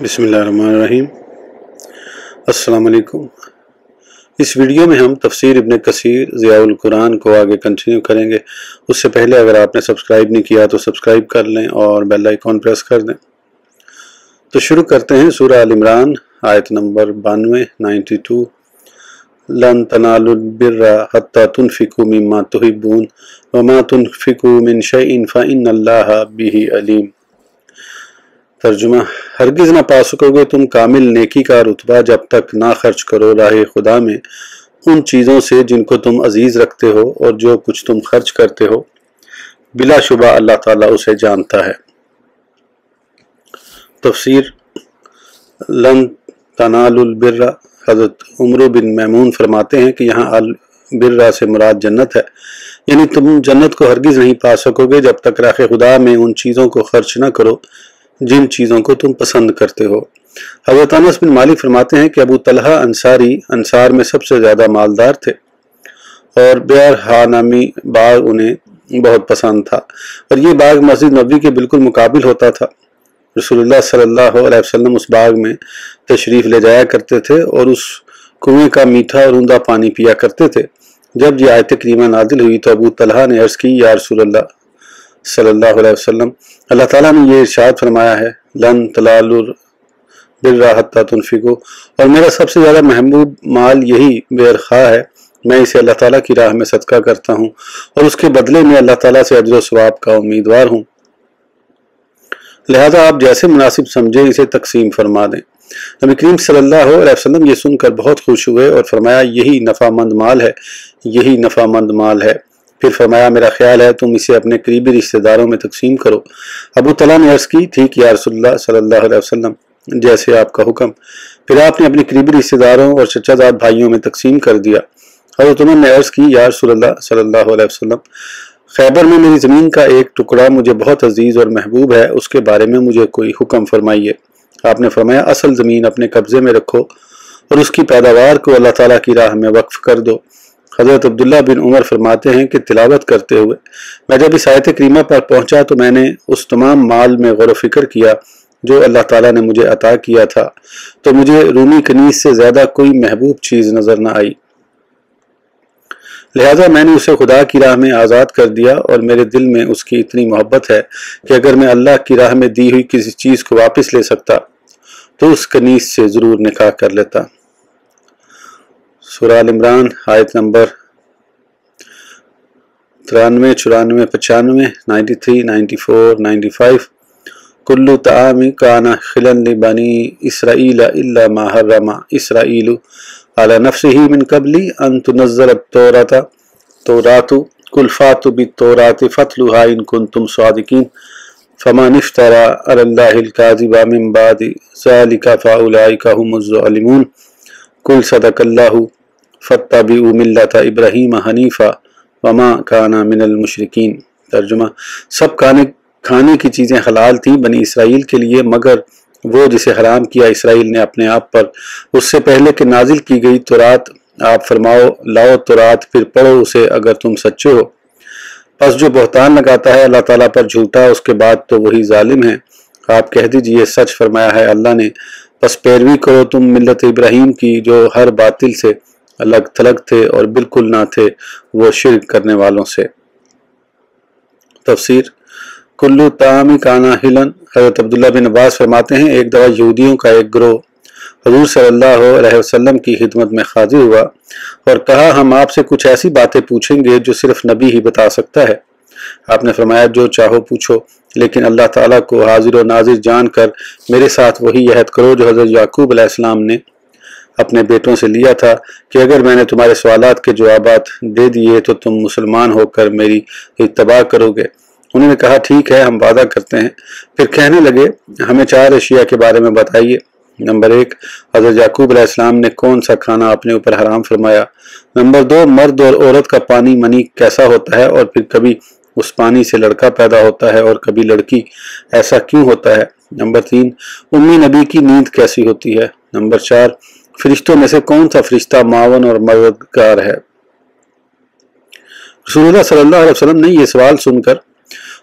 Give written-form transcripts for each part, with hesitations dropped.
बिस्मिल्लाहिर्रहमानिर्रहीम। अस्सलाम वालेकुम। इस वीडियो में हम तफसीर इब्न कसीर ज़ियाउल कुरान को आगे कंटिन्यू करेंगे। उससे पहले अगर आपने सब्सक्राइब नहीं किया तो सब्सक्राइब कर लें और बेल आइकॉन प्रेस कर दें। तो शुरू करते हैं सूरह अल इमरान आयत नंबर 92 लन तनालुल बिर्रा हत्ता तुनफिकू मिम्मा तुहिब्बून वमा तुनफिकू मिन शैइन फ़इन्नल्लाहा बिही अलीम। तर्जुमा, हरगिज़ ना पा सकोगे तुम कामिल नेकी का रुतबा जब तक ना खर्च करो राह खुदा में उन चीज़ों से जिनको तुम अजीज़ रखते हो, और जो कुछ तुम खर्च करते हो बिलाशुबा अल्लाह ताला उसे जानता है। तफसीर लन तनालुल बिर्रा, हज़रत उमर बिन मैमून फरमाते हैं कि यहाँ अल बिर्रा से मुराद जन्नत है, यानी तुम जन्नत को हरगिज़ नहीं पा सकोगे जब तक राह खुदा में उन चीज़ों को खर्च न करो जिन चीज़ों को तुम पसंद करते हो। हज़रत अनस बिन मालिक फरमाते हैं कि अबू तलहा अंसारी अंसार में सबसे ज़्यादा मालदार थे और बेरहा नामी बाग उन्हें बहुत पसंद था, और ये बाग मस्जिद नबवी के बिल्कुल मुकाबिल होता था। रसूलुल्लाह सल्लल्लाहु अलैहि वसल्लम उस बाग में तशरीफ़ ले जाया करते थे और उस कुएं का मीठा और उम्दा पानी पिया करते थे। जब यह आयत करीमा नादिल हुई तो अबू तलहा ने अर्ज़ की, या रसूलल्लाह सल्लल्लाहु अलैहि वसल्लम, अल्लाह ताला ने ये इरशाद फरमाया है लन तलालुल बिर्रा हत्ता तुनफिकू, और मेरा सबसे ज़्यादा महबूब माल यही बेरखा है, मैं इसे अल्लाह ताला की राह में सदका करता हूँ और उसके बदले में अल्लाह ताला से अजर व सवाब का उम्मीदवार हूँ, लिहाजा आप जैसे मुनासिब समझे इसे तकसीम फरमा दें। नबी करीम सल्लल्लाहु अलैहि वसल्लम ये सुनकर बहुत खुश हुए और फरमाया, यही नफ़ामंद माल है, यही नफ़ामंद माल है। फिर फरमाया, मेरा ख्याल है तुम इसे अपने करीबी रिश्तेदारों में तकसीम करो। अबू तला ने अर्ज़ की, ठीक या रसूलुल्लाह सल्लल्लाहु अलैहि वसल्लम, जैसे आपका हुक्म। फिर आपने अपने करीबी रिश्तेदारों और चचाजाद भाइयों में तकसीम कर दिया। हज़रत उमर ने अर्ज़ की, या रसूलुल्लाह सल्लल्लाहु अलैहि वसल्लम, खैबर में मेरी ज़मीन का एक टुकड़ा मुझे बहुत अजीज़ और महबूब है, उसके बारे में मुझे कोई हुक्म फरमाइए। आपने फरमाया, असल ज़मीन अपने कब्ज़े में रखो और उसकी पैदावार को अल्लाह ताला की राह में वक्फ कर दो। हज़रत अब्दुल्ला बिन उमर फरमाते हैं कि तिलावत करते हुए मैं जब इस आयत करीमा पर पहुंचा तो मैंने उस तमाम माल में गौर फिक्र किया जो अल्लाह ताला ने मुझे अता किया था, तो मुझे रूमी कनीज से ज़्यादा कोई महबूब चीज़ नज़र न आई, लिहाजा मैंने उसे खुदा की राह में आज़ाद कर दिया, और मेरे दिल में उसकी इतनी मोहब्बत है कि अगर मैं अल्लाह की राह में दी हुई किसी चीज़ को वापस ले सकता तो उस कनीज से ज़रूर निकाह कर लेता। सूरह अल इमरान आयत नंबर 93, 94, 95, 93, 94, 95। कुल्लु तामी काना खिलन लिबनी इसराइल इल्ला मा हर्रमा इसराइलु अला नफ्सिही मिन कबली अन तुनज़्ज़ल तौरातु कुल फातु बित्तौराति फतलुहा इन कुंतुम सादिकीन फमन इफ्तरा अलल्लाहिल काज़िबा मिन बादि ज़ालिका फ़उलाइका हुमुज़ ज़ालिमून कुल सदक़ल्लाहु फत्तबिउ मिल्लत इब्राहीम हनीफा वमा काना मिनल मुशरिकीन। तर्जुमा, सब खाने की चीज़ें हलाल थीं बनी इसराइल के लिए मगर वो जिसे हराम किया इसराइल ने अपने आप पर उससे पहले कि नाजिल की गई तौरात। आप फरमाओ, लाओ तौरात फिर पढ़ो उसे अगर तुम सच्चे हो। बस जो बहतान लगाता है अल्लाह ताला पर झूठा, उसके बाद तो वही जालिम है। आप कह दीजिए, सच फरमाया है अल्लाह ने, बस पैरवी करो तुम मिल्लत इब्राहीम की जो हर बातिल से अलग थलग थे और बिल्कुल ना थे वो शिर्क करने वालों से। तफसीर कुल्लु तामी काना हिलन, हज़रत अब्दुल्ला बिन अब्बास फरमाते हैं, एक दफ़ा यहूदियों का एक ग्रोह हुज़ूर सल्लल्लाहु अलैहि वसल्लम की खिदमत में हाजिर हुआ और कहा, हम आपसे कुछ ऐसी बातें पूछेंगे जो सिर्फ नबी ही बता सकता है। आपने फरमाया, जो चाहो पूछो, लेकिन अल्लाह ताला को हाजिर और नाजिर जानकर मेरे साथ वही अहद करो जो हज़रत याकूब अलैहिस्सलाम ने अपने बेटों से लिया था कि अगर मैंने तुम्हारे सवालात के जवाबात दे दिए तो तुम मुसलमान होकर मेरी इत्तबा करोगे। उन्होंने कहा, ठीक है, हम वादा करते हैं। फिर कहने लगे, हमें 4 अशिया के बारे में बताइए। नंबर 1, हज़रत याकूब अलैहिस्सलाम ने कौन सा खाना अपने ऊपर हराम फरमाया। नंबर 2, मर्द और औरत का पानी मनी कैसा होता है और फिर कभी उस पानी से लड़का पैदा होता है और कभी लड़की, ऐसा क्यों होता है। नंबर 3, उम्मी नबी की नींद कैसी होती है। नंबर 4, फरिश्तों में से कौन सा फरिश्ता मावन और मददगार है। रसूलुल्लाह सल्लल्लाहु अलैहि वसल्लम ने यह सवाल सुनकर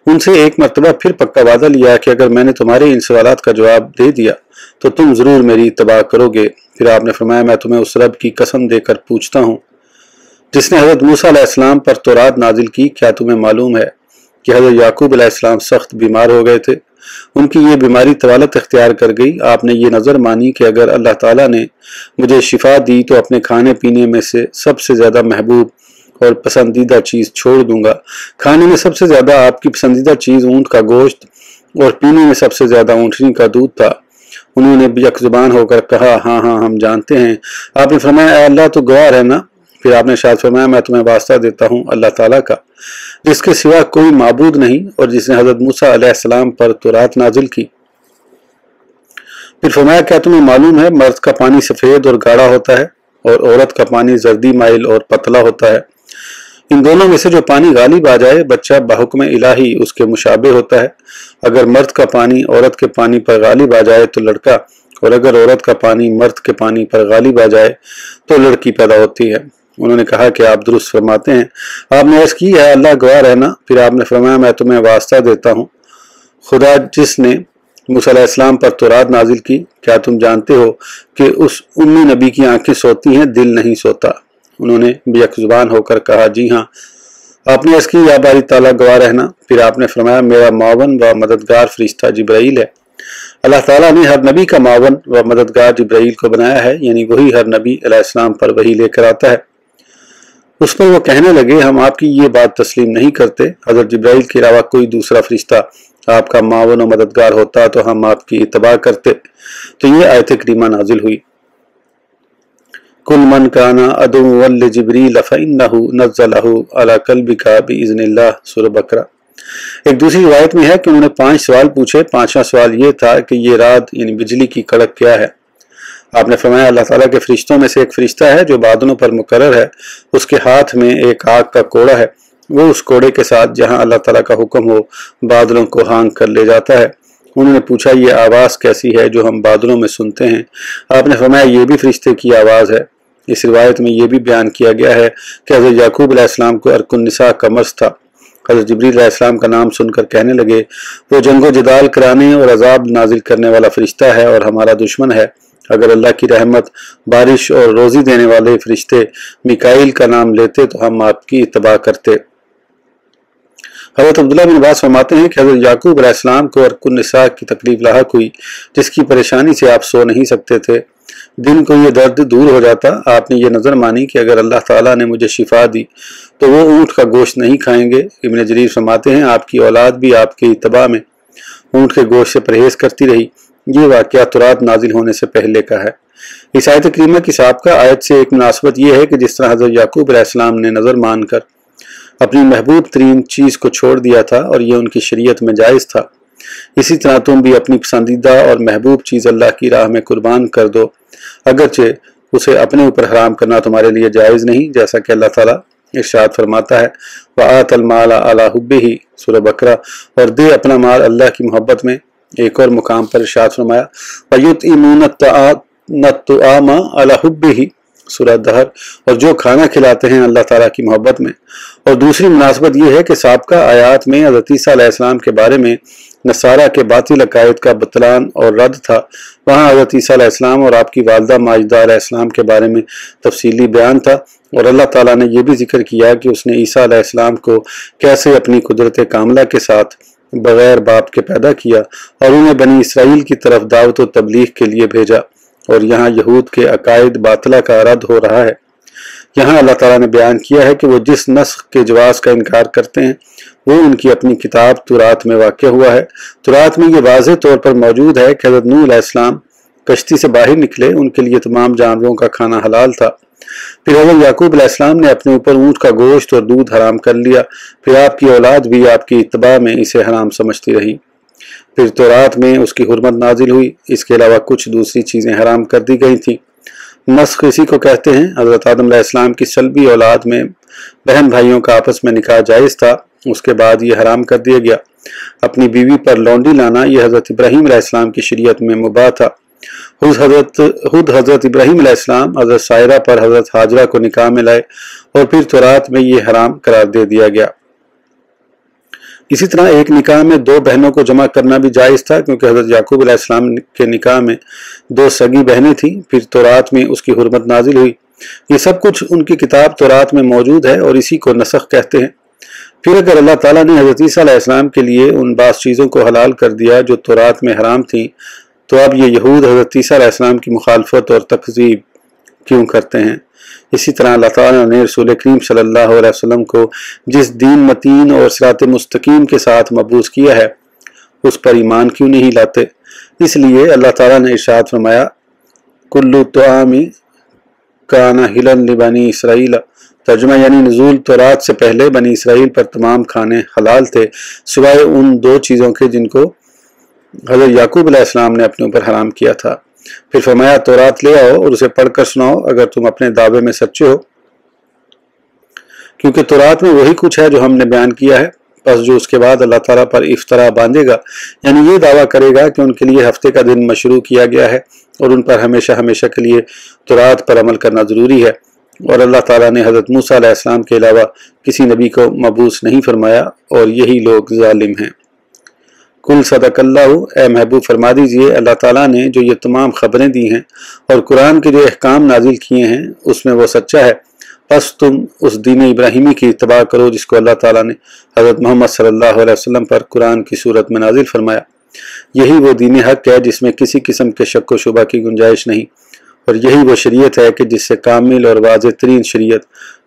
उनसे एक मरतबा फिर पक्का वादा लिया कि अगर मैंने तुम्हारे इन सवालात का जवाब दे दिया तो तुम जरूर मेरी इत्तबा करोगे। फिर आपने फरमाया, मैं तुम्हें उस रब की कसम देकर पूछता हूँ जिसने हजरत मूसा अलैहिस्सलाम पर तौरात नाजिल की, क्या तुम्हें मालूम है कि हजरत याकूब अलैहिस्सलाम सख्त बीमार हो गए थे? उनकी ये बीमारी तवालत इख्तियार कर गई। आपने ये नज़र मानी कि अगर अल्लाह ताला ने मुझे शिफा दी तो अपने खाने पीने में से सबसे ज़्यादा महबूब और पसंदीदा चीज़ छोड़ दूंगा। खाने में सबसे ज़्यादा आपकी पसंदीदा चीज़ ऊँट का गोश्त और पीने में सबसे ज़्यादा ऊँटनी का दूध था। उन्होंने यक ज़ुबान होकर कहा, हाँ हाँ हम जानते हैं। आपने फरमाया, अल्लाह तो गवाह है ना। फिर आपने शायद फरमाया, मैं तुम्हें वास्ता देता हूँ अल्लाह ताला का जिसके सिवा कोई माबूद नहीं और जिसने हजरत मूसा अलैहिस्सलाम पर तौरात नाजिल की। फिर फरमाया, क्या तुम्हें मालूम है मर्द का पानी सफ़ेद और गाढ़ा होता है और औरत का पानी जर्दी माइल और पतला होता है। इन दोनों में से जो पानी गालिब आ जाए बच्चा बहुक्म इलाही उसके मुशाबे होता है। अगर मर्द का पानी औरत के पानी पर गालिब आ जाए तो लड़का, और अगर औरत का पानी मर्द के पानी पर गालिब आ जाए तो लड़की पैदा होती है। उन्होंने कहा कि आप दुरुस्त फरमाते हैं। आपने अर्ज़ की है, अल्लाह गवाह रहना। फिर आपने फरमाया, मैं तुम्हें वास्ता देता हूँ खुदा जिसने मूसा अलैहिस्सलाम पर तौरात नाजिल की, क्या तुम जानते हो कि उस उम्मी नबी की आंखें सोती हैं, दिल नहीं सोता? उन्होंने बेयक जुबान होकर कहा, जी हाँ। आपने अर्ज़ की, या बारी ताला गवाह रहना। फिर आपने फरमाया, मेरा मावन व मददगार फरिश्ता जिब्राईल है। अल्लाह ताला ने हर नबी का मावन व मददगार जिब्राईल को बनाया है, यानी वही हर नबी अलैहिस्सलाम पर वही लेकर आता है। उस पर वो कहने लगे, हम आपकी ये बात तस्लीम नहीं करते। हजरत जिब्राईल के अलावा कोई दूसरा फरिश्ता आपका मावन और मददगार होता तो हम आपकी इत्तबा करते। तो ये आयत करीमा नाजिल हुई। कुल मन काना अदुव्वन लिजिब्रील फइन्नहु नज़्ज़लहु अला क़ल्बिका बिइज़्निल्लाह, सूरह बकरा। एक दूसरी रिवायत में है कि उन्होंने 5 सवाल पूछे। 5वां सवाल ये था कि ये रात यानी बिजली की कड़क क्या है? आपने फरमाया, अल्लाह ताला के फरिश्तों में से एक फरिश्ता है जो बादलों पर मुकर्रर है। उसके हाथ में एक आग का कोड़ा है। वो उस कोड़े के साथ जहां अल्लाह ताला का हुक्म हो बादलों को हांग कर ले जाता है। उन्होंने पूछा, ये आवाज़ कैसी है जो हम बादलों में सुनते हैं? आपने फरमाया, ये भी फरिश्ते की आवाज़ है। इस रिवायत में यह भी बयान किया गया है कि हज़रत याकूब अलैहिस्सलाम को अर्कुन्निसा का मर्ज़ था। हज़रत जिब्रील अलैहिस्सलाम का नाम सुनकर कहने लगे, वो जंगो जदाल कराने और अजाब नाजिल करने वाला फरिश्ता है और हमारा दुश्मन है। अगर अल्लाह की रहमत, बारिश और रोज़ी देने वाले फरिश्ते मिकाईल का नाम लेते तो हम आपकी इत्तबा करते। हज़रत अब्दुल्लाह बिन अब्बास फरमाते हैं कि हज़रत याकूब अलैहिस्सलाम को अर्कुन्निसा की तकलीफ लाहक हुई जिसकी परेशानी से आप सो नहीं सकते थे। दिन को ये दर्द दूर हो जाता। आपने ये नज़र मानी कि अगर अल्लाह ताला ने मुझे शिफा दी तो वो ऊँट का गोश्त नहीं खाएंगे। इब्न जरीर फरमाते हैं, आपकी औलाद भी आपकी इत्तबा में ऊँट के गोश्त से परहेज करती रही। ये वाक़या तौरात नाजिल होने से पहले का है। इस आयत करीमा की साबिक़ा आयत से एक मुनासबत यह है कि जिस तरह हज़रत याकूब अलैहिस्सलाम ने नज़र मानकर अपनी महबूब तरीन चीज़ को छोड़ दिया था और ये उनकी शरीयत में जायज़ था, इसी तरह तुम भी अपनी पसंदीदा और महबूब चीज़ अल्लाह की राह में कुर्बान कर दो, अगरचे उसे अपने ऊपर हराम करना तुम्हारे लिए जायज़ नहीं, जैसा कि अल्लाह ताला इरशाद फरमाता है, वआतल माल अला हुब्बिही, सूरह बकरा, और दे अपना माल अल्लाह की मोहब्बत में। एक और मुकाम पर इरशाद फरमाया, वयुतइमून अत्तआमा अला हुब्बिही, सूरह दहर, और जो खाना खिलाते हैं अल्लाह ताला की मोहब्बत में। और दूसरी मुनासबत यह है कि साबिक़ा आयात में हज़रत ईसा अलैहिस्सलाम के बारे में नसारा के बातिल अकायद का बतलान और रद्द था। वहाँ हज़रत ईसा अलैहिस्सलाम और आपकी वालिदा माजिदा अलैहिस्सलाम के बारे में तफसीली बयान था और अल्लाह ताला ने यह भी जिक्र किया कि उसने ईसा अलैहिस्सलाम को कैसे अपनी कुदरत कामिला के साथ बगैर बाप के पैदा किया और उन्हें बनी इसराइल की तरफ दावत व तबलीग के लिए भेजा। और यहाँ यहूद के अकायद बातिला का रद्द हो रहा है। यहाँ अल्लाह ताला ने बयान किया है कि वो जिस नस्ख के जवाज़ का इनकार करते हैं वो उनकी अपनी किताब तुरात में वाक़या हुआ है। तुरात में ये वाज़ेह तौर पर मौजूद है कि हज़रत नूह अलैहिस्सलाम कश्ती से बाहर निकले, उनके लिए तमाम जानवरों का खाना हलाल था। फिर हज़रत याकूब अलैहिस्सलाम ने अपने ऊपर ऊँट का गोश्त और दूध हराम कर लिया। फिर आपकी औलाद भी आपकी इत्तबा में इसे हराम समझती रही। फिर तौरात में उसकी हुर्मत नाजिल हुई। इसके अलावा कुछ दूसरी चीज़ें हराम कर दी गई थी। नस्ख इसी को कहते हैं। हज़रत आदम अलैहिस्सलाम की सल्बी औलाद में बहन भाइयों का आपस में निकाह जायज़ था, उसके बाद ये हराम कर दिया गया। अपनी बीवी पर लौंडी लाना यह हज़रत इब्राहीम अलैहिस्सलाम की शरीयत में मुबाह था। हज़रत इब्राहीम अलैहिस्सलाम हज़रत सायरा पर हज़रत हाजरा को निकाह में लाए और फिर तौरात में ये हराम करार दे दिया गया। اسی طرح ایک نکاح میں 2 بہنوں کو جمع کرنا بھی جائز تھا، کیونکہ حضرت یعقوب علیہ السلام کے نکاح میں 2 سگی بہنیں تھیں، پھر تورات میں اس کی حرمت نازل ہوئی۔ یہ سب کچھ ان کی کتاب تورات میں موجود ہے اور اسی کو نسخ کہتے ہیں۔ پھر اگر اللہ تعالیٰ نے حضرت عیسیٰ علیہ السلام کے لیے ان بعض چیزوں کو حلال کر دیا جو تورات میں حرام تھیں، تو اب یہ یہود حضرت عیسیٰ علیہ السلام کی مخالفت اور تکذیب کیوں کرتے ہیں؟ اسی طرح اللہ تعالیٰ نے رسول کریم صلی اللہ علیہ وسلم کو جس دین متین اور صراط مستقیم کے ساتھ مبعوث کیا ہے اس پر ایمان کیوں نہیں لاتے؟ اس لیے اللہ تعالیٰ نے ارشاد فرمایا کلو طعام کان حلا لبنی اسرائیل، ترجمہ یعنی نزول تورات سے پہلے بنی اسرائیل پر تمام کھانے حلال تھے سوائے ان 2 چیزوں کے جن کو حضرت یعقوب علیہ السلام نے اپنے اوپر حرام کیا تھا۔ پھر فرمایا تورات لے آؤ اور اسے پڑھ کر سناؤ اگر تم اپنے دعوے میں سچے ہو، کیونکہ تورات میں وہی کچھ ہے جو ہم نے بیان کیا ہے۔ پس جو اس کے بعد اللہ تعالیٰ پر افطرا باندھے گا، یعنی یہ دعویٰ کرے گا کہ ان کے لیے ہفتے کا دن مشروع کیا گیا ہے اور ان پر ہمیشہ ہمیشہ کے لیے تورات پر عمل کرنا ضروری ہے، اور اللہ تعالیٰ نے حضرت موسیٰ علیہ السلام کے علاوہ کسی نبی کو مبعوث نہیں فرمایا، اور یہی لوگ ظالم ہیں۔ کل صدق اللہ، اے محبوب فرما دیجئے اللہ تعالیٰ نے جو یہ تمام خبریں دی ہیں اور قرآن کے جو احکام نازل کیے ہیں اس میں وہ سچا ہے، پس تم اس دین ابراہیمی کی اتباع کرو جس کو اللہ تعالیٰ نے حضرت محمد صلی اللہ علیہ وسلم پر قرآن کی صورت میں نازل فرمایا۔ یہی وہ دین حق ہے جس میں کسی قسم کے شک و شبہ کی گنجائش نہیں، اور یہی وہ شریعت ہے کہ جس سے کامل اور واضح ترین شریعت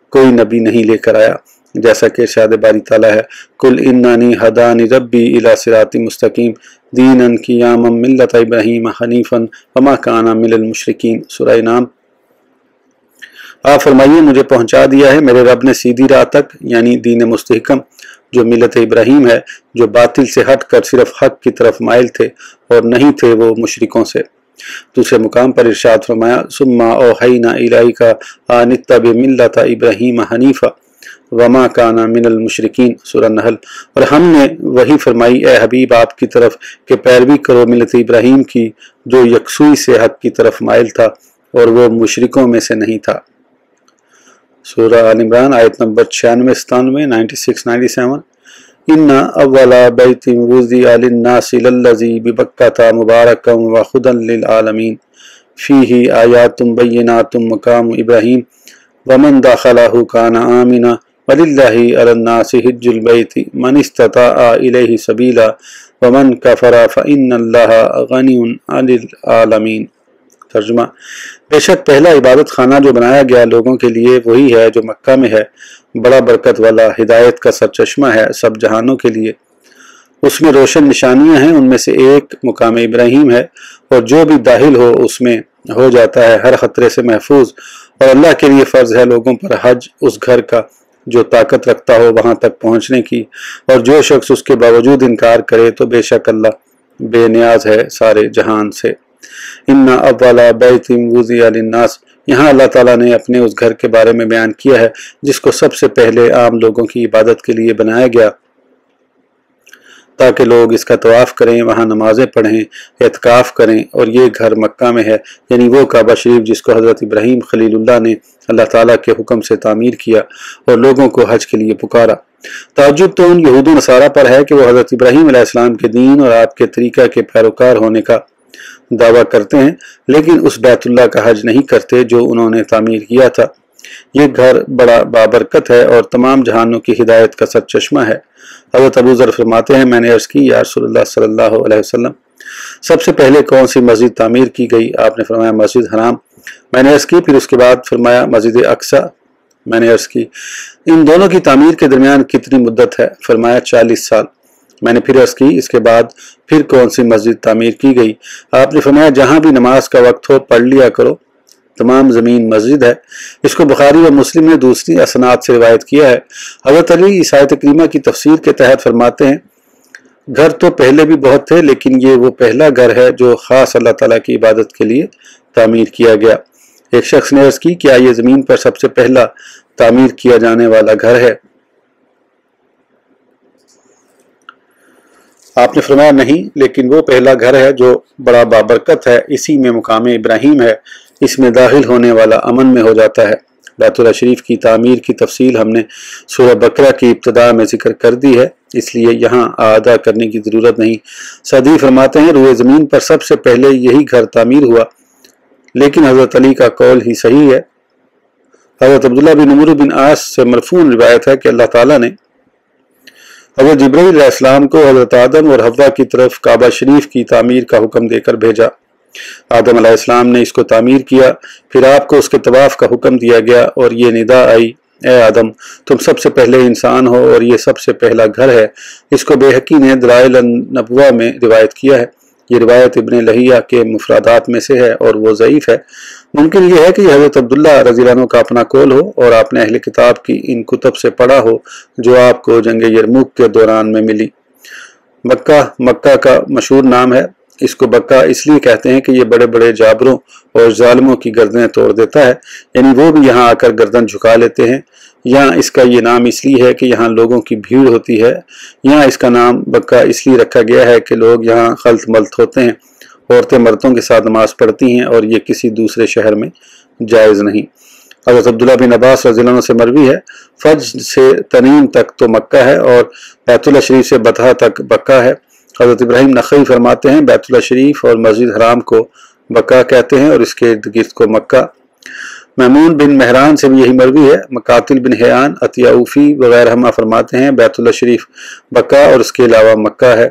کوئی نبی نہیں لے کر آیا، جیسا کہ ارشاد باری تعالیٰ ہے کل انانی ہدانی ربی الی صراط مستقیم دینا قیاما ملت ابراہیم حنیفا وما کان من المشرکین، سورہ انعام۔ آپ فرمائیے مجھے پہنچا دیا ہے میرے رب نے سیدھی راہ تک، یعنی دین مستحکم جو ملت ابراہیم ہے، جو باطل سے ہٹ کر صرف حق کی طرف مائل تھے اور نہیں تھے وہ مشرکوں سے۔ دوسرے مقام پر ارشاد فرمایا ثم اوحینا الیک ان اتبع ملت ابراہیم حنیفا وما کان من المشرکین، سورہ نحل۔ اور ہم نے وہی فرمائی اے حبیب آپ کی طرف کہ پیروی کرو ملت ابراہیم کی جو یکسوئی سے حق کی طرف مائل تھا اور وہ مشرکوں میں سے نہیں تھا۔ سورہ آل عمران آیت نمبر 96-97 96-97۔ ان اول بیت وضع للناس للذی ببکۃ مبارکا وہدی للعالمین فیہ آیات بینات مقام ابراہیم ومن دخلہ کان آمنا وللہ علی الناس حج البیت من استطاع الیہ سبیلا ومن کفر فإن اللہ غنی عن العالمین۔ ترجمہ بے شک پہلا عبادت خانہ جو بنایا گیا لوگوں کے لیے وہی ہے جو مکہ میں ہے، بڑا برکت والا، ہدایت کا سرچشمہ ہے سب جہانوں کے لیے۔ اس میں روشن نشانیاں ہیں، ان میں سے ایک مقام ابراہیم ہے، اور جو بھی داخل ہو اس میں ہو جاتا ہے ہر خطرے سے محفوظ، اور اللہ کے لیے فرض ہے لوگوں پر حج اس گھر کا جو طاقت رکھتا ہو وہاں تک پہنچنے کی، اور جو شخص اس کے باوجود انکار کرے تو بے شک اللہ بے نیاز ہے سارے جہان سے۔ ان اول بیت وضع للناس، یہاں اللہ تعالیٰ نے اپنے اس گھر کے بارے میں بیان کیا ہے جس کو سب سے پہلے عام لوگوں کی عبادت کے لیے بنایا گیا تاکہ لوگ اس کا طواف کریں، وہاں نمازیں پڑھیں، اعتکاف کریں، اور یہ گھر مکہ میں ہے، یعنی وہ کعبہ شریف جس کو حضرت ابراہیم خلیل اللہ نے اللہ تعالیٰ کے حکم سے تعمیر کیا اور لوگوں کو حج کے لیے پکارا۔ تعجب تو ان یہود و نصارہ پر ہے کہ وہ حضرت ابراہیم علیہ السلام کے دین اور آپ کے طریقہ کے پیروکار ہونے کا دعویٰ کرتے ہیں، لیکن اس بیت اللہ کا حج نہیں کرتے جو انہوں نے تعمیر کیا تھا۔ یہ گھر بڑا بابرکت ہے اور تمام جہانوں کی ہدایت کا سرچشمہ ہے۔ حضرت ابو ذر فرماتے ہیں میں نے عرض کی یا رسول اللہ صلی اللہ علیہ وسلم سب سے پہلے کون سی مسجد تعمیر کی گئی؟ آپ نے فرمایا مسجد حرام۔ میں نے عرض کی پھر اس کے بعد فرمایا مسجد اقصی۔ میں نے عرض کی ان دونوں کی تعمیر کے درمیان کتنی مدت ہے؟ فرمایا 40 سال۔ میں نے پھر عرض کی اس کے بعد پھر کون سی مسجد تعمیر کی گئی؟ آپ نے فرمایا جہاں بھی نماز کا وقت ہو پڑھ لیا کرو، تمام زمین مسجد ہے۔ اس کو بخاری و مسلم نے دوسری اسناد سے روایت کیا ہے۔ حضرت علی اس آیت کریمہ کی تفسیر کے تحت فرماتے ہیں گھر تو پہلے بھی بہت تھے لیکن یہ وہ پہلا گھر ہے جو خاص اللہ تعالیٰ کی عبادت کے لیے تعمیر کیا گیا۔ ایک شخص نے عرض کی کیا یہ زمین پر سب سے پہلا تعمیر کیا جانے والا گھر ہے؟ آپ نے فرمایا نہیں، لیکن وہ پہلا گھر ہے جو بڑا بابرکت ہے، اسی میں مقام ابراہیم ہے، اس میں داخل ہونے والا امن میں ہو جاتا ہے۔ بیت اللہ شریف کی تعمیر کی تفصیل ہم نے سورہ بقرہ کی ابتدا میں ذکر کر دی ہے۔ اس لیے یہاں اعادہ کرنے کی ضرورت نہیں۔ سعدی فرماتے ہیں روئے زمین پر سب سے پہلے یہی گھر تعمیر ہوا، لیکن حضرت علی کا قول ہی صحیح ہے۔ حضرت عبداللہ بن عمرو بن عاص سے مرفوع روایت ہے کہ اللہ تعالیٰ نے حضرت جبرائیل علیہ السلام کو حضرت آدم اور حوا کی طرف کعبہ شریف کی تعمیر کا حکم دے کر بھیجا۔ آدم علیہ السلام نے اس کو تعمیر کیا، پھر آپ کو اس کے طواف کا حکم دیا گیا اور یہ ندا آئی، اے آدم تم سب سے پہلے انسان ہو اور یہ سب سے پہلا گھر ہے۔ اس کو بیہقی نے دلائل النبوہ میں روایت کیا ہے۔ یہ روایت ابن لہیہ کے مفردات میں سے ہے اور وہ ضعیف ہے۔ ممکن یہ ہے کہ یہ حضرت عبداللہ رضی اللہ عنہ کا اپنا قول ہو اور آپ نے اہل کتاب کی ان کتب سے پڑھا ہو جو آپ کو جنگ یرموک کے دوران میں ملی۔ مکہ کا مشہور نام ہے۔ اس کو بکہ اس لیے کہتے ہیں کہ یہ بڑے بڑے جابروں اور ظالموں کی گردنیں توڑ دیتا ہے، یعنی وہ بھی یہاں آ کر گردن جھکا لیتے ہیں۔ یہاں اس کا یہ نام اس لیے ہے کہ یہاں لوگوں کی بھیڑ ہوتی ہے۔ یہاں اس کا نام بکہ اس لیے رکھا گیا ہے کہ لوگ یہاں خلط ملط ہوتے ہیں، عورتیں مردوں کے ساتھ نماز پڑھتی ہیں اور یہ کسی دوسرے شہر میں جائز نہیں۔ حضرت عبداللہ بن عباس رضی اللہ عنہ سے مروی ہے فج سے تنیم تک تو مکہ ہے اور بیت اللہ شریف سے بطحہ تک بکہ ہے۔ حضرت ابراہیم نخعی فرماتے ہیں بیت اللہ شریف اور مسجد حرام کو بکہ کہتے ہیں اور اس کے ارد گرد کو مکہ۔ میمون بن مہران سے بھی یہی مروی ہے۔ مقاتل بن حیان، عطیہ اوفی وغیرہ ہما فرماتے ہیں بیت اللہ شریف بکہ اور اس کے علاوہ مکہ ہے۔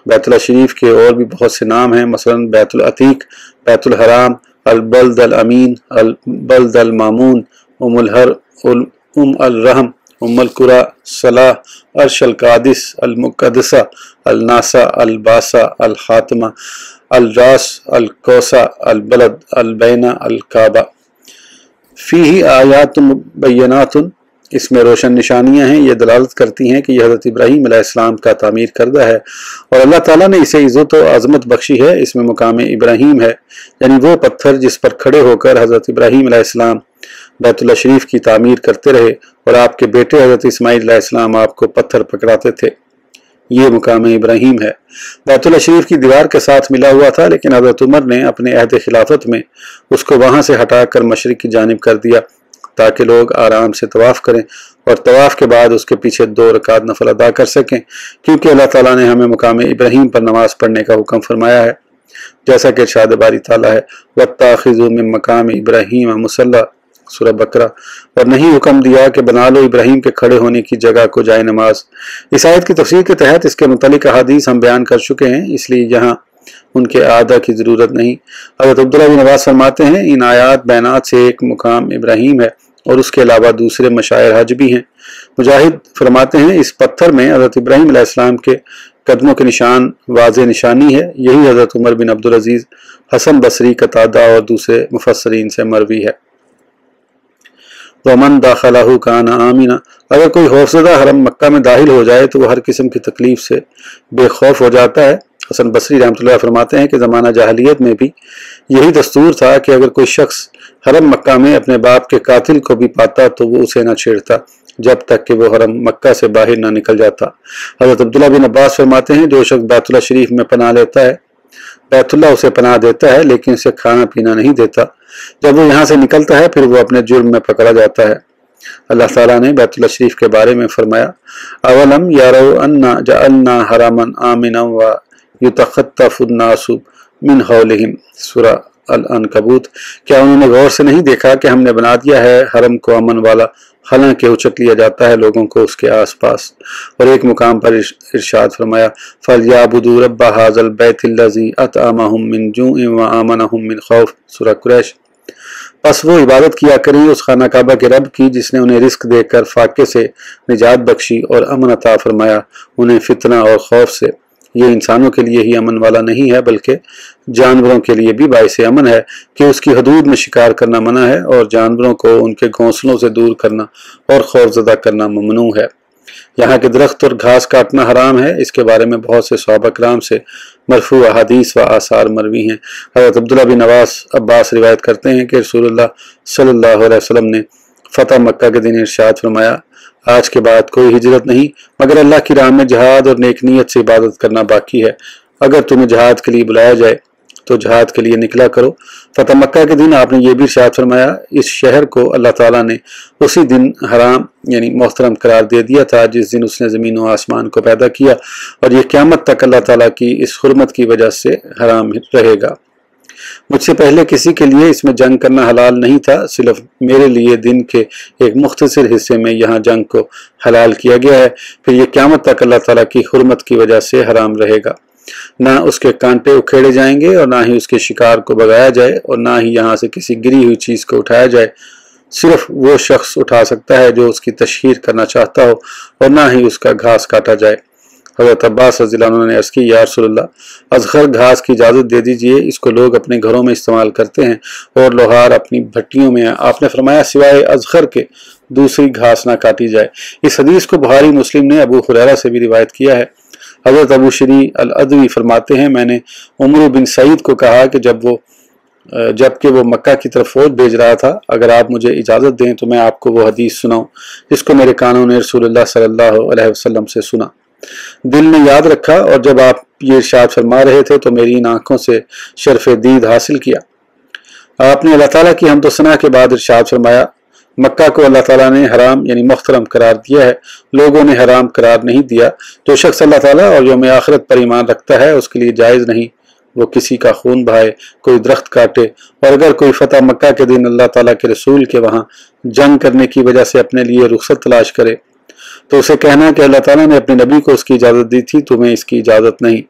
بیت اللہ شریف کے اور بھی بہت سے نام ہیں، مثلا بیت العتیق، بیت الحرام، البلد الامین، البلد المامون، ام الحر، ام الرحم، ام القرى، صلاح، عرش القادس، المقدسہ، الناسا، الباسا، الحاتمہ، الراس، القوسہ، البلد، البینہ، الکعبہ۔ فیہ آیات بینات، اس میں روشن نشانیاں ہیں، یہ دلالت کرتی ہیں کہ یہ حضرت ابراہیم علیہ السلام کا تعمیر کردہ ہے اور اللہ تعالیٰ نے اسے عزت و عظمت بخشی ہے۔ اس میں مقام ابراہیم ہے، یعنی وہ پتھر جس پر کھڑے ہو کر حضرت ابراہیم علیہ السلام بیت اللہ شریف کی تعمیر کرتے رہے اور آپ کے بیٹے حضرت اسماعیل علیہ السلام آپ کو پتھر پکڑاتے تھے، یہ مقام ابراہیم ہے۔ بیت اللہ شریف کی دیوار کے ساتھ ملا ہوا تھا، لیکن حضرت عمر نے اپنے عہد خلافت میں اس کو وہاں سے ہٹا کر مشرق کی جانب کر دیا تاکہ لوگ آرام سے طواف کریں اور طواف کے بعد اس کے پیچھے 2 رکعت نفل ادا کر سکیں، کیونکہ اللہ تعالیٰ نے ہمیں مقام ابراہیم پر نماز پڑھنے کا حکم فرمایا ہے، جیسا کہ ارشاد باری تعالیٰ ہے وَاتَّخِذُوا مِن مَّقَامِ إِبْرَاهِيمَ مُصَلًّى سورہ بقرہ، اور نہیں حکم دیا کہ بنا لو ابراہیم کے کھڑے ہونے کی جگہ کو جائے نماز۔ اس آیت کی تفسیر کے تحت اس کے متعلق احادیث ہم بیان کر چکے ہیں، اس لیے یہاں ان کے اعادہ کی ضرورت نہیں۔ حضرت عبداللہ بن عباس فرماتے ہیں ان آیات بینات سے ایک مقام ابراہیم ہے اور اس کے علاوہ دوسرے مشاعر حج بھی ہیں۔ مجاہد فرماتے ہیں اس پتھر میں حضرت ابراہیم علیہ السلام کے قدموں کے نشان واضح نشانی ہے، یہی حضرت عمر بن عبدالعزیز، حسن بصری، قتادہ اور دوسرے مفسرین سے مروی ہے۔ وَمَن دَخَلَهُ كَانَ آمِنًا، اگر کوئی خوفزدہ حرم مکہ میں داخل ہو جائے تو وہ ہر قسم کی تکلیف سے بے خوف ہو جاتا ہے۔ حسن بصری رحمۃ اللہ فرماتے ہیں کہ زمانہ جاہلیت میں بھی یہی دستور تھا کہ اگر کوئی شخص حرم مکہ میں اپنے باپ کے قاتل کو بھی پاتا تو وہ اسے نہ چھیڑتا جب تک کہ وہ حرم مکہ سے باہر نہ نکل جاتا۔ حضرت عبداللہ بن عباس فرماتے ہیں جو شخص بیت اللہ شریف میں پناہ لیتا ہے، بیت اللہ اسے پناہ دیتا ہے لیکن اسے کھانا پینا نہیں دیتا، جب وہ یہاں سے نکلتا ہے پھر وہ اپنے جرم میں پکڑا جاتا ہے۔ اللہ تعالیٰ نے بیت اللہ شریف کے بارے میں فرمایا اولم یروا انا جعلنا حرما آمنا ویتخطف الناس من حولہم سورہ العنکبوت، کیا انہوں نے غور سے نہیں دیکھا کہ ہم نے بنا دیا ہے حرم کو امن والا، حالانکہ اچک لیا جاتا ہے لوگوں کو اس کے آس پاس۔ اور ایک مقام پر ارشاد فرمایا فَلْيَعْبُدُوا رَبَّ هَٰذَا الْبَيْتِ الَّذِي أَطْعَمَهُم مِّن جُوعٍ وَآمَنَهُم مِّن خَوْفٍ سورہ قریش۔ پس وہ عبادت کیا کریں اس خانہ کعبہ کے رب کی جس نے انہیں رزق دے کر فاقے سے نجات بخشی اور امن عطا فرمایا انہیں فتنہ اور خوف سے۔ یہ انسانوں کے لیے ہی امن والا نہیں ہے بلکہ جانوروں کے لیے بھی باعث امن ہے کہ اس کی حدود میں شکار کرنا منع ہے اور جانوروں کو ان کے گھونسلوں سے دور کرنا اور خوفزدہ کرنا ممنوع ہے۔ یہاں کے درخت اور گھاس کاٹنا حرام ہے، اس کے بارے میں بہت سے صحابہ کرام سے مرفوع احادیث و آثار مروی ہیں۔ حضرت عبداللہ بن عباس روایت کرتے ہیں کہ رسول اللہ صلی اللہ علیہ وسلم نے فتح مکہ کے دن ارشاد فرمایا آج کے بعد کوئی ہجرت نہیں مگر اللہ کی راہ میں جہاد اور نیک نیت سے عبادت کرنا باقی ہے۔ اگر تمہیں جہاد کے لیے بلایا جائے تو جہاد کے لیے نکلا کرو۔ فتح مکہ کے دن آپ نے یہ بھی ارشاد فرمایا اس شہر کو اللہ تعالیٰ نے اسی دن حرام یعنی محترم قرار دے دیا تھا جس دن اس نے زمین و آسمان کو پیدا کیا، اور یہ قیامت تک اللہ تعالیٰ کی اس حرمت کی وجہ سے حرام رہے گا۔ مجھ سے پہلے کسی کے لیے اس میں جنگ کرنا حلال نہیں تھا، صرف میرے لیے دن کے ایک مختصر حصے میں یہاں جنگ کو حلال کیا گیا ہے، پھر یہ قیامت تک اللہ تعالیٰ کی حرمت کی وجہ سے حرام رہے گا۔ نہ اس کے کانٹے اکھیڑے جائیں گے اور نہ ہی اس کے شکار کو بگایا جائے اور نہ ہی یہاں سے کسی گری ہوئی چیز کو اٹھایا جائے، صرف وہ شخص اٹھا سکتا ہے جو اس کی تشہیر کرنا چاہتا ہو، اور نہ ہی اس کا گھاس کاٹا جائے۔ حضرت عباس رضی اللہ عنہ نے عرض کی یا رسول اللہ ازخر گھاس کی اجازت دے دیجئے، اس کو لوگ اپنے گھروں میں استعمال کرتے ہیں اور لوہار اپنی بھٹیوں میں۔ آپ نے فرمایا سوائے ازخر کے دوسری گھاس نہ کاٹی جائے۔ اس حدیث کو بخاری مسلم نے ابو ہریرہ سے بھی روایت کیا ہے۔ حضرت ابو شری الادوی فرماتے ہیں میں نے عمرو بن سعید کو کہا کہ جبکہ وہ مکہ کی طرف فوج بھیج رہا تھا، اگر آپ مجھے اجازت دیں تو میں آپ کو وہ حدیث سناؤں جس کو میرے کانوں نے رسول اللہ صلی اللہ علیہ وسلم سے سنا، دل نے یاد رکھا، اور جب آپ یہ ارشاد فرما رہے تھے تو میری ان آنکھوں سے شرف دید حاصل کیا۔ آپ نے اللہ تعالیٰ کی حمد و ثنا کے بعد ارشاد فرمایا مکہ کو اللہ تعالیٰ نے حرام یعنی محترم قرار دیا ہے، لوگوں نے حرام قرار نہیں دیا۔ جو شخص اللہ تعالیٰ اور یوم آخرت پر ایمان رکھتا ہے اس کے لیے جائز نہیں وہ کسی کا خون بہائے، کوئی درخت کاٹے، اور اگر کوئی فتح مکہ کے دن اللہ تعالیٰ کے رسول کے وہاں جنگ کرنے کی وجہ سے اپنے لیے رخصت تلاش کرے تو اسے کہنا کہ اللہ تعالیٰ نے اپنے نبی کو اس کی اجازت دی تھی، تمہیں اس کی اجازت نہیں۔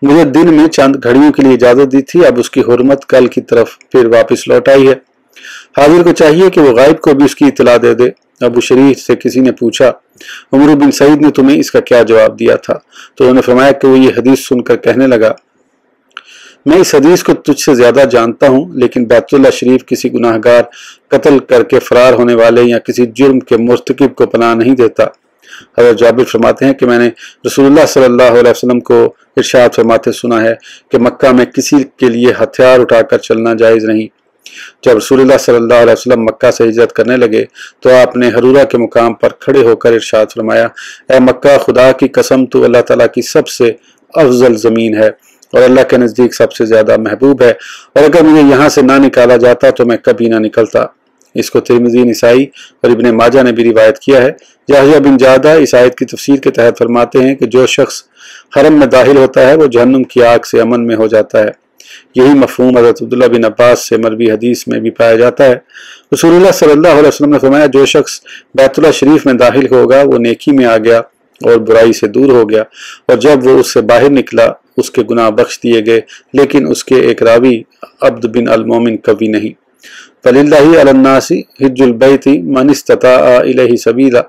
مجھے دن میں چند گھڑیوں کے لیے اجازت دی تھی، اب اس کی حرمت کل کی طرف پھر واپس لوٹ آئی ہے۔ حاضر کو چاہیے کہ وہ غائب کو بھی اس کی اطلاع دے دے۔ ابو شریح سے کسی نے پوچھا عمرو بن سعید نے تمہیں اس کا کیا جواب دیا تھا؟ تو انہوں نے فرمایا کہ وہ یہ حدیث سن کر کہنے لگا میں اس حدیث کو تجھ سے زیادہ جانتا ہوں، لیکن بیت اللہ شریف کسی گناہ گار قتل کر کے فرار ہونے والے یا کسی جرم کے مرتکب کو پناہ نہیں دیتا۔ حضرت جابر فرماتے ہیں کہ میں نے رسول اللہ صلی اللہ علیہ وسلم کو ارشاد فرماتے سنا ہے کہ مکہ میں کسی کے لیے ہتھیار اٹھا کر چلنا جائز نہیں۔ جب رسول اللہ صلی اللہ علیہ وسلم مکہ سے ہجرت کرنے لگے تو آپ نے حرورہ کے مقام پر کھڑے ہو کر ارشاد فرمایا اے مکہ خدا کی قسم تو اللہ تعالیٰ کی سب سے افضل زمین ہے اور اللہ کے نزدیک سب سے زیادہ محبوب ہے، اور اگر مجھے یہاں سے نہ نکالا جاتا تو میں کبھی نہ نکلتا۔ اس کو ترمذی، نسائی اور ابن ماجہ نے بھی روایت کیا ہے۔ یحییٰ بن جعدہ اس آیت کی تفسیر کے تحت فرماتے ہیں کہ جو شخص حرم میں داخل ہوتا ہے وہ جہنم کی آگ سے امن میں ہو جاتا ہے۔ یہی مفہوم حضرت عبداللہ بن عباس سے مروی حدیث میں بھی پایا جاتا ہے۔ رسول اللہ صلی اللہ علیہ وسلم نے فرمایا جو شخص بیت اللہ شریف میں داخل ہوگا وہ نیکی میں آ گیا اور برائی سے دور ہو گیا، اور جب وہ اس سے باہر نکلا اس کے گناہ بخش دیے گئے، لیکن اس کے ایک راوی عبد بن المومن کبھی نہیں۔ فَلِلَّهِ عَلَى النَّاسِ حِجُّ الْبَيْتِ مَنِ اسْتَطَاعَ إِلَيْهِ سَبِيلًا۔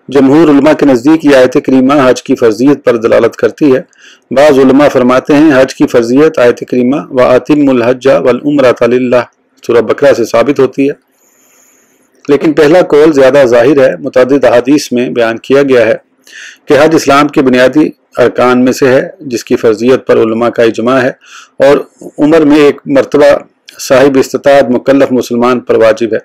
جمہور علماء کے نزدیک یہ آیت کریمہ حج کی فرضیت پر دلالت کرتی ہے۔ بعض علماء فرماتے ہیں حج کی فرضیت آیت کریمہ وَأَتِمُّ الْحَجَّ وَالْعُمْرَةَ لِلَّهِ سورہ بقرہ سے ثابت ہوتی ہے، لیکن پہلا قول زیادہ ظاہر ہے۔ متعدد احادیث میں بیان کیا گیا ہے کہ حج اسلام کے بنیادی ارکان میں سے ہے جس کی فرضیت پر علماء کا اجماع ہے، اور عمر میں ایک مرتبہ صاحب استطاعت مکلف مسلمان پر واجب ہے۔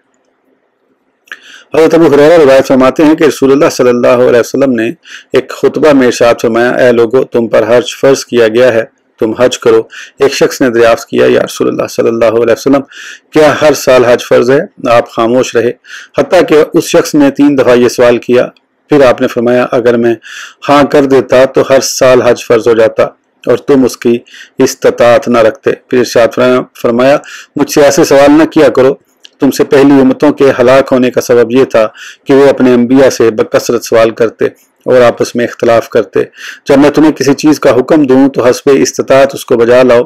حضرت ابو ہریرہ روایت فرماتے ہیں کہ رسول اللہ صلی اللہ علیہ وسلم نے ایک خطبہ میں ارشاد فرمایا اے لوگو تم پر حج فرض کیا گیا ہے، تم حج کرو۔ ایک شخص نے دریافت کیا یا رسول اللہ صلی اللہ علیہ وسلم کیا ہر سال حج فرض ہے؟ آپ خاموش رہے حتیٰ کہ اس شخص نے 3 دفعہ یہ سوال کیا، پھر آپ نے فرمایا اگر میں ہاں کر دیتا تو ہر سال حج فرض ہو جاتا اور تم اس کی استطاعت نہ رکھتے۔ پھر ارشاد فرمایا مجھ سے ایسے سوال نہ کیا کرو، تم سے پہلی امتوں کے ہلاک ہونے کا سبب یہ تھا کہ وہ اپنے انبیاء سے بکثرت سوال کرتے اور آپس میں اختلاف کرتے۔ جب میں تمہیں کسی چیز کا حکم دوں تو حسب استطاعت اس کو بجا لاؤ،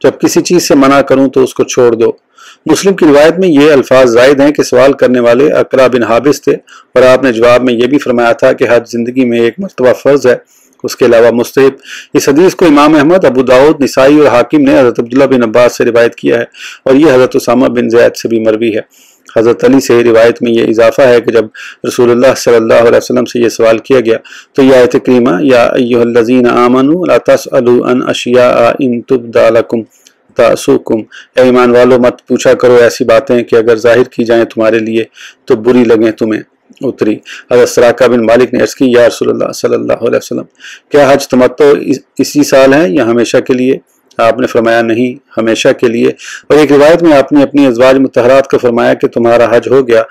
جب کسی چیز سے منع کروں تو اس کو چھوڑ دو۔ مسلم کی روایت میں یہ الفاظ زائد ہیں کہ سوال کرنے والے اقرا بن حابس تھے، اور آپ نے جواب میں یہ بھی فرمایا تھا کہ حج زندگی میں ایک مرتبہ فرض ہے، اس کے علاوہ مستحب۔ اس حدیث کو امام احمد، ابو داؤد، نسائی اور حاکم نے حضرت عبداللہ بن عباس سے روایت کیا ہے، اور یہ حضرت اسامہ بن زید سے بھی مروی ہے۔ حضرت علی سے روایت میں یہ اضافہ ہے کہ جب رسول اللہ صلی اللہ علیہ وسلم سے یہ سوال کیا گیا تو یہ آیت کریمہ یا ایھا الذین آمنوا لا تسألوا عن اشیاء ان تبد لکم تاسؤکم، اے ایمان والو مت پوچھا کرو ایسی باتیں کہ اگر ظاہر کی جائیں تمہارے لیے تو بری لگیں تمہیں، اتری۔ حضرت سراقہ بن مالک نے عرض کی یا رسول اللہ صلی اللہ علیہ وسلم کیا حج تمتع اسی سال ہے یا ہمیشہ کے لیے؟ आपने फरमाया नहीं, हमेशा के लिए। और एक रिवायत में आपने अपनी अज़वाज मुतहरात को फरमाया कि तुम्हारा हज हो गया,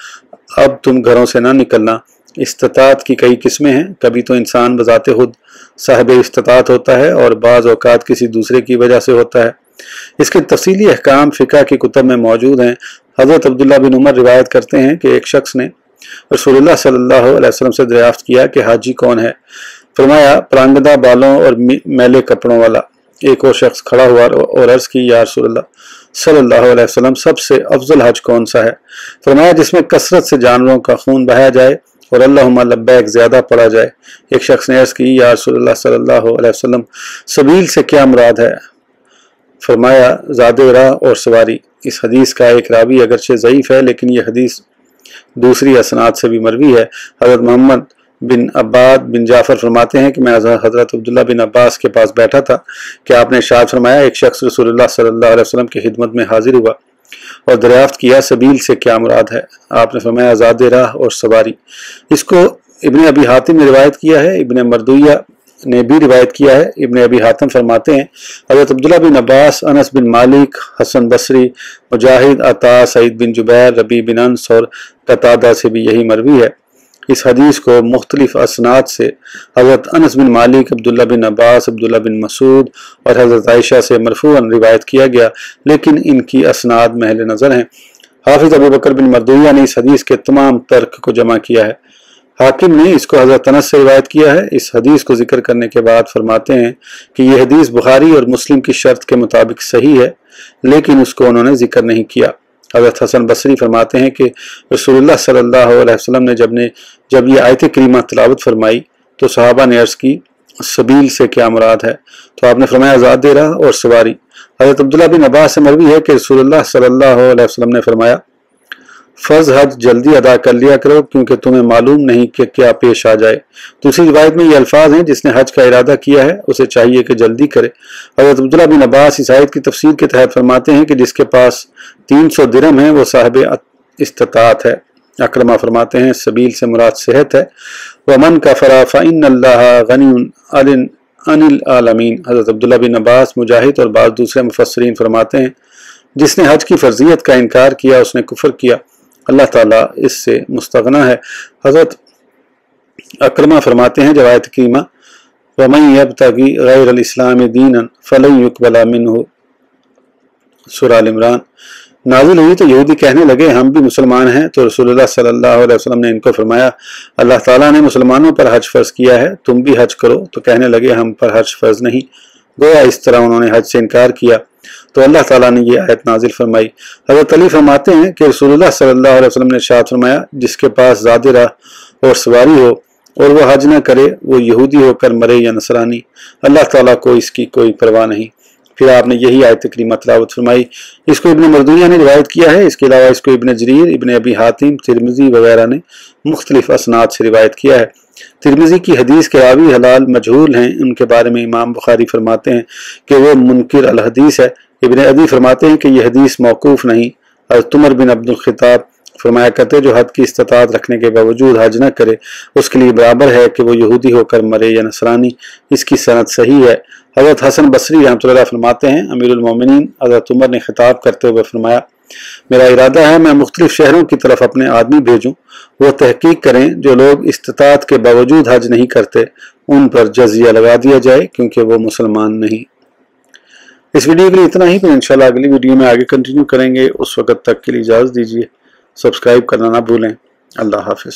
अब तुम घरों से ना निकलना। इस्तिताअत की कई किस्में हैं, कभी तो इंसान बज़ाते खुद साहिब इस्तिताअत होता है और बाज़ औक़ात किसी दूसरे की वजह से होता है। इसके तफसीली अहकाम फ़िक़ह की कुतुब में मौजूद हैं। हज़रत अब्दुल्लाह बिन उमर रिवायत करते हैं कि एक शख्स ने रसूलुल्लाह सल्लल्लाहु अलैहि वसल्लम से दरियाफ्त किया कि हाजी कौन है। फरमाया परांगदा बालों और मैले कपड़ों वाला। एक और शख्स खड़ा हुआ और अर्ज़ की, या रसूलल्लाह सल्लल्लाहु अलैहि वसल्लम सबसे अफजल हज कौन सा है? फरमाया जिसमें कसरत से जानवरों का खून बहाया जाए और अल्लाहुम्मा लब्बैक ज़्यादा पढ़ा जाए। एक शख्स ने अर्ज़ की, या रसूलल्लाह सल्लल्लाहु अलैहि वसल्लम सबील से क्या मुराद है? फरमाया ज़ादे राह और सवारी। इस हदीस का एक रावी अगरचे ज़ईफ़ है, लेकिन यह हदीस दूसरी असनाद से भी मरवी है। हज़रत मोहम्मद बिन अब्बाद बिन जाफ़र फरमाते हैं कि मैं हज़रत अब्दुल्लाह बिन अब्बास के पास बैठा था कि आपने इरशाद फरमाया, एक शख्स रसूलुल्लाह सल्लल्लाहु अलैहि वसल्लम की खिदमत में हाजिर हुआ और दरियाफ्त किया सबील से क्या मुराद है? आपने फरमाया ज़ादे राह और सवारी। इसको इब्ने अबी हातिम ने रिवायत किया है, इब्ने मरदुया ने भी रिवायत किया है। इब्ने अबी हातिम फरमाते हैं हज़रत अब्दुल्लाह बिन अब्बास, अनस बिन मालिक, हसन बसरी, मुजाहिद, अता, सईद बिन जुबैर, रबी बिन अंस और कतादा से भी यही मरवी है। इस हदीस को मुख्तलिफ असनाद से हज़रत अनस बिन मालिक, अब्दुल्लाह बिन अब्बास, अब्दुल्लाह बिन मसूद और हज़रत आयशा से मरफूअन रिवायत किया गया, लेकिन इनकी असनाद महल नज़र हैं। हाफिज़ अबू बकर बिन मरदुया ने इस हदीस के तमाम तर्क को जमा किया है। हाकिम ने इसको हज़रत अनस से रिवायत किया है। इस हदीस को जिक्र करने के बाद फरमाते हैं कि यह हदीस बुखारी और मुस्लिम की शर्त के मुताबिक सही है, लेकिन उसको उन्होंने जिक्र नहीं किया। हज़रत हसन बसरी फरमाते हैं कि रसूलुल्लाह सल्लल्लाहु अलैहि वसल्लम ने जब ये आयत करीमा तिलावत फरमाई तो सहाबा ने अर्ज़ की सबील से क्या मुराद है? तो आपने फरमाया ज़ादे राह और सवारी। हज़रत अब्दुल्लाह बिन अब्बास से मरवी है कि रसूलुल्लाह सल्लल्लाहु अलैहि वसल्लम ने फरमाया फ़र्ज़ हज जल्दी अदा कर लिया करो, क्योंकि तुम्हें मालूम नहीं कि क्या पेश आ जाए। दूसरी रिवायत में ये अल्फाज हैं, जिसने हज का इरादा किया है उसे चाहिए कि जल्दी करे। हज़रत अब्दुल्लाह बिन अब्बास इस आयत की तफसीर के तहत फरमाते हैं कि जिसके पास 300 दिरहम है वो साहिब इस्तिताअत है। अकरमा फरमाते हैं सबील से मुराद सेहत है। वमन कफरा फ़इन्नल्लाह गनियुन अनिल आलमीन। हज़रत अब्दुल्लाह बिन अब्बास, मुजाहिद और बाज़ दूसरे मुफस्सिरीन फरमाते हैं जिसने हज की फ़र्जियत का इनकार किया उसने कुफ्र किया, अल्लाह ताला इससे मुस्तगना है। हज़रत अकरमा फरमाते हैं जवायत कीमा वमन यब्तगी गैरल इस्लाम दीनन फलन युक़बला मिन्हु, सूरह आल इमरान नाज़िल हुई तो यहूदी कहने लगे हम भी मुसलमान हैं। तो रसूलुल्लाह सल्लल्लाहु अलैहि वसल्लम ने इनको फरमाया अल्लाह ताला ने मुसलमानों पर हज फ़र्ज़ किया है, तुम भी हज करो। तो कहने लगे हम पर हज फ़र्ज़ नहीं। गोया इस तरह उन्होंने हज से इनकार किया तो अल्लाह ताला ने ये आयत नाजिल फरमाई। हज़रत अली फरमाते हैं कि रसूलुल्लाह सल्लल्लाहु अलैहि वसल्लम ने इरशाद फरमाया जिसके पास ज़ादे राह और सवारी हो और वह हज न करे वो यहूदी होकर मरे या नसरानी, अल्लाह ताला को इसकी कोई परवाह नहीं। फिर आपने यही आयत करीमा तिलावत फरमाई। इसको इब्ने मरदुया ने रिवायत किया है। इसके अलावा इसको इब्ने जरीर, इब्ने अबी हातिम, तिरमिज़ी वगैरह ने मुख्तलिफ असनाद से रिवायत किया है। तिरमिज़ी की हदीस के रावी हलाल मजहूल हैं। उनके बारे में इमाम बुखारी फरमाते हैं कि वो मुनकिर अल हदीस है। इब्ने अदी फरमाते हैं कि यह हदीस मौकूफ़ नहीं। हज़रत उमर बिन अब्दुल खिताब फरमाया करते जो हद की इस्तिताअत रखने के बावजूद हज न करे उसके लिए बराबर है कि वो यहूदी होकर मरे या नसरानी। इसकी सनद सही है। हज़रत हसन बसरी रहमतुल्लाह फरमाते हैं अमीरुल मोमिनीन हज़रत उमर ने खिताब करते हुए फरमाया मेरा इरादा है मैं मुख्तलिफ शहरों की तरफ अपने आदमी भेजूँ, वो तहकीक करें जो लोग इस्तिताअत के बावजूद हज नहीं करते उन पर जजिया लगा दिया जाए क्योंकि वो मुसलमान नहीं। इस वीडियो के लिए इतना ही, फिर इंशाल्लाह अगली वीडियो में आगे कंटिन्यू करेंगे। उस वक्त तक के लिए इजाज़त दीजिए। सब्सक्राइब करना ना भूलें। अल्लाह हाफिज़।